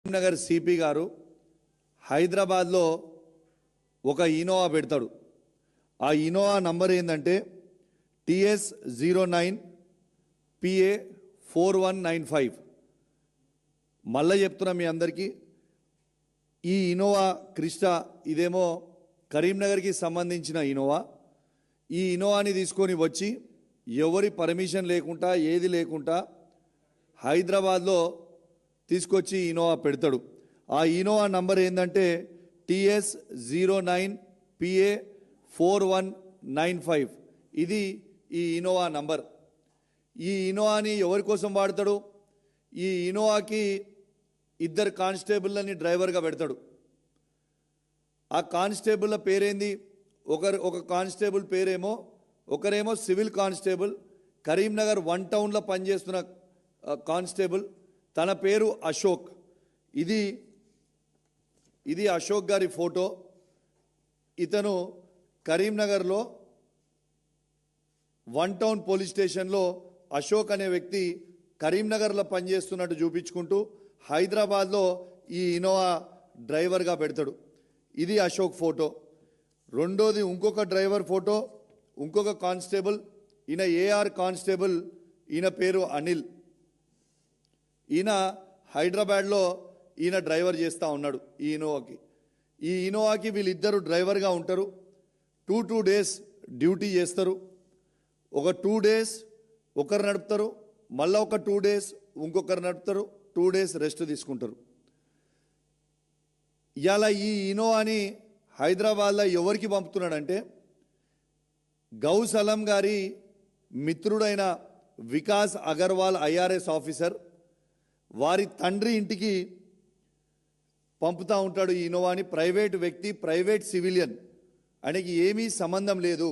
Nagar CP గారు హైదరాబాద్లో ఒక ఇనోవా పెడతాడు. ఆ ఇనోవా నంబర్ ఏంటంటే TS09PA4195. మళ్ళీ చెప్తున్నా మీ అందరికీ, ఈ ఇనోవా క్రిస్టా ఇదేమో కరీంనగర్కి సంబంధించిన ఇనోవా. ఈ ఇనోవాని తీసుకొని వచ్చి ఎవరి పర్మిషన్ లేకుండా ఏది లేకుండా హైదరాబాద్లో తీసుకొచ్చి ఇనోవా పెడతాడు. ఆ ఇనోవా నంబర్ ఏంటంటే TS09PA4195. ఇది ఈ ఇనోవా నంబర్. ఈ ఇనోవాని ఎవరి కోసం వాడతాడు? ఈ ఇనోవాకి 2 కానిస్టేబుల్ని డ్రైవర్గా పెడతాడు. ఆ కానిస్టేబుల్ల పేరేంది? ఒక కానిస్టేబుల్ పేరేమో, ఒకరేమో సివిల్ కానిస్టేబుల్, కరీంనగర్ 1 టౌన్లో పనిచేస్తున్న కానిస్టేబుల్. తన పేరు అశోక్. ఇది అశోక్ గారి ఫోటో. ఇతను కరీంనగర్లో 1 టౌన్ పోలీస్ స్టేషన్లో అశోక్ అనే వ్యక్తి కరీంనగర్లో పనిచేస్తున్నట్టు చూపించుకుంటూ హైదరాబాద్లో ఈ ఇనోవా డ్రైవర్గా పెడతాడు. ఇది అశోక్ ఫోటో. రెండోది ఇంకొక డ్రైవర్ ఫోటో, ఇంకొక కానిస్టేబుల్. ఈయన AR కానిస్టేబుల్. ఈయన పేరు అనిల్. ఈయన హైదరాబాద్లో ఈయన డ్రైవర్ చేస్తూ ఉన్నాడు ఈ ఇనోవాకి. వీళ్ళిద్దరు డ్రైవర్గా ఉంటారు. 2 డేస్ డ్యూటీ చేస్తారు. ఒక 2 డేస్ ఒకరు నడుపుతారు, మళ్ళీ ఒక 2 డేస్ ఇంకొకరు నడుపుతారు, 2 డేస్ రెస్ట్ తీసుకుంటారు. ఇవాళ ఈ ఇనోవాని హైదరాబాద్లో ఎవరికి పంపుతున్నాడంటే గౌస్ అలం గారి మిత్రుడైన వికాస్ అగర్వాల్ IRS ఆఫీసర్ వారి తండ్రి ఇంటికి పంపుతూ ఉంటాడు ఈ ఇనోవాని. ప్రైవేట్ వ్యక్తి, ప్రైవేట్ సివిలియన్, ఆయనకి ఏమీ సంబంధం లేదు.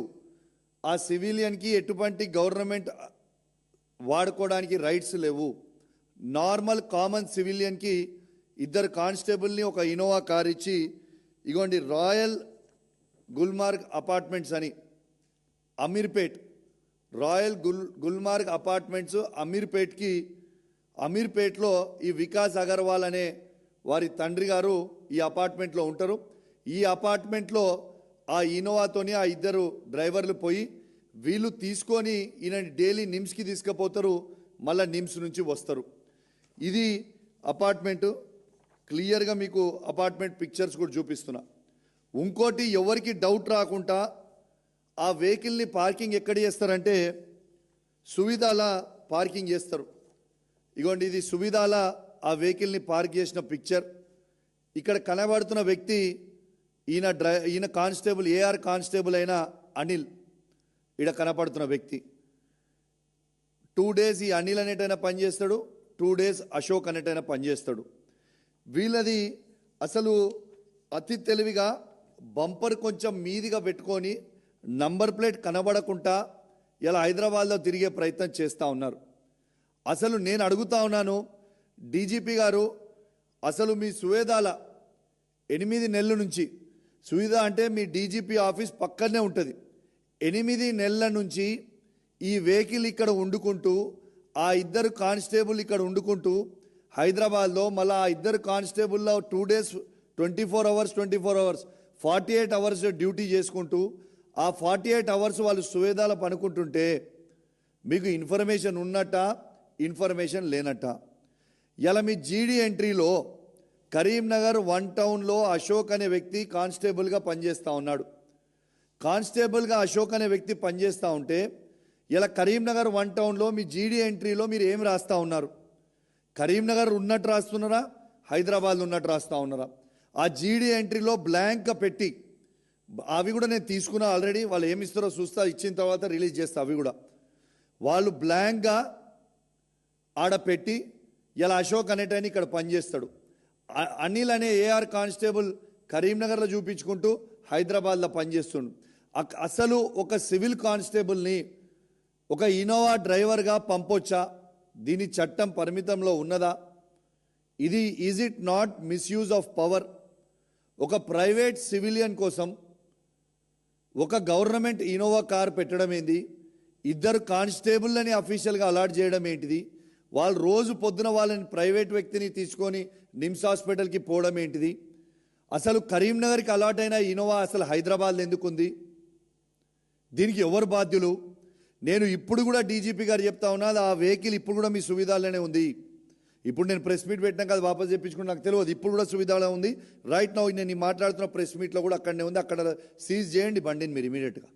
ఆ సివిలియన్కి ఎటువంటి గవర్నమెంట్ వాడుకోవడానికి రైట్స్ లేవు. నార్మల్ కామన్ సివిలియన్కి 2 కానిస్టేబుల్ని ఒక ఇనోవా కార్ ఇచ్చి, ఇగోండి రాయల్ గుల్మార్గ్ అపార్ట్మెంట్స్ అని అమీర్పేట్, రాయల్ గుల్మార్గ్ అపార్ట్మెంట్స్ అమీర్పేట్లో ఈ వికాస్ అగర్వాల్ అనే వారి తండ్రి గారు ఈ అపార్ట్మెంట్లో ఉంటారు. ఈ అపార్ట్మెంట్లో ఆ ఇనోవాతోని ఆ 2 డ్రైవర్లు పోయి వీళ్ళు తీసుకొని ఈయన డైలీ నిమ్స్కి తీసుకుపోతారు, మళ్ళీ నిమ్స్ నుంచి వస్తారు. ఇది అపార్ట్మెంటు. క్లియర్గా మీకు అపార్ట్మెంట్ పిక్చర్స్ కూడా చూపిస్తున్నా. ఇంకోటి ఎవరికి డౌట్ రాకుండా ఆ వెహికల్ని పార్కింగ్ ఎక్కడ చేస్తారంటే సువిధాల పార్కింగ్ చేస్తారు. ఇగోండి ఇది సువిధాల ఆ వెహికల్ని పార్క్ చేసిన పిక్చర్. ఇక్కడ కనబడుతున్న వ్యక్తి ఈయన కానిస్టేబుల్, AR కానిస్టేబుల్ అయిన అనిల్. ఇక్కడ కనపడుతున్న వ్యక్తి 2 డేస్ ఈ అనిల్ అనేటైనా పనిచేస్తాడు, 2 డేస్ అశోక్ అనేటైనా పనిచేస్తాడు. వీళ్ళది అసలు అతి తెలివిగా బంపర్ కొంచెం మీదిగా పెట్టుకొని నంబర్ ప్లేట్ కనబడకుండా ఇలా హైదరాబాద్లో తిరిగే ప్రయత్నం చేస్తూ ఉన్నారు. అసలు నేను అడుగుతా ఉన్నాను DGP గారు, అసలు మీ సువేదాల 8 నెలల నుంచి, సువిధా అంటే మీ DGP ఆఫీస్ పక్కనే ఉంటుంది, 8 నెలల నుంచి ఈ వెహికల్ ఇక్కడ వండుకుంటూ ఆ 2 కానిస్టేబుల్ ఇక్కడ వండుకుంటూ హైదరాబాద్లో మళ్ళీ ఆ 2 కానిస్టేబుల్లో 2 డేస్ 24 అవర్స్ 48 అవర్స్ డ్యూటీ చేసుకుంటూ ఆ 48 అవర్స్ వాళ్ళు సువేదాల పనుకుంటుంటే మీకు ఇన్ఫర్మేషన్ ఉన్నట్ట, ఇన్ఫర్మేషన్ లేనట్ట. ఇలా మీ GD ఎంట్రీలో కరీంనగర్ 1 టౌన్లో అశోక్ అనే వ్యక్తి కానిస్టేబుల్గా పనిచేస్తూ ఉన్నాడు. కానిస్టేబుల్గా అశోక్ అనే వ్యక్తి పనిచేస్తూ ఉంటే ఇలా కరీంనగర్ 1 టౌన్లో మీ GD ఎంట్రీలో మీరు ఏం రాస్తూ ఉన్నారు? కరీంనగర్ ఉన్నట్టు రాస్తున్నారా, హైదరాబాద్ ఉన్నట్టు రాస్తూ ఉన్నారా? ఆ GD ఎంట్రీలో బ్లాంక్గా పెట్టి, అవి కూడా నేను తీసుకున్నా ఆల్రెడీ, వాళ్ళు ఏమి ఇస్తారో చూస్తా, ఇచ్చిన తర్వాత రిలీజ్ చేస్తా. అవి కూడా వాళ్ళు బ్లాంక్గా ఆడ పెట్టి ఇలా అశోక్ అనేటైనా ఇక్కడ పనిచేస్తాడు. అనిల్ అనే AR కానిస్టేబుల్ కరీంనగర్లో చూపించుకుంటూ హైదరాబాద్లో పనిచేస్తుండు. అసలు ఒక సివిల్ కానిస్టేబుల్ని ఒక ఇనోవా డ్రైవర్గా పంపొచ్చా? దీని చట్టం పరిమితంలో ఉన్నదా? Is it not misuse of power? ఒక ప్రైవేట్ సివిలియన్ కోసం ఒక గవర్నమెంట్ ఇనోవా కార్ పెట్టడం ఏంది? 2 కానిస్టేబుల్ని అఫీషియల్గా అలాట్ చేయడం ఏంటిది? వాళ్ళు రోజు పొద్దున వాళ్ళని ప్రైవేట్ వ్యక్తిని తీసుకొని నిమ్స్ హాస్పిటల్కి పోవడం ఏంటిది? అసలు కరీంనగర్కి అలాట్ అయిన ఇన్నోవా అసలు హైదరాబాద్లో ఎందుకుంది? దీనికి ఎవరు బాధ్యులు? నేను ఇప్పుడు కూడా డీజీపీ గారు చెప్తా ఉన్నా, ఆ వెహికల్ ఇప్పుడు కూడా మీ సువిధాలోనే ఉంది. ఇప్పుడు నేను ప్రెస్ మీట్ పెట్టినాక అది వాపస్ చెప్పించుకుని నాకు తెలియదు, ఇప్పుడు కూడా సువిధాలో ఉంది. రైట్ నౌ నేను మాట్లాడుతున్న ప్రెస్ మీట్లో కూడా అక్కడనే ఉంది. అక్కడ సీజ్ చేయండి బండిని మీరు ఇమీడియట్గా.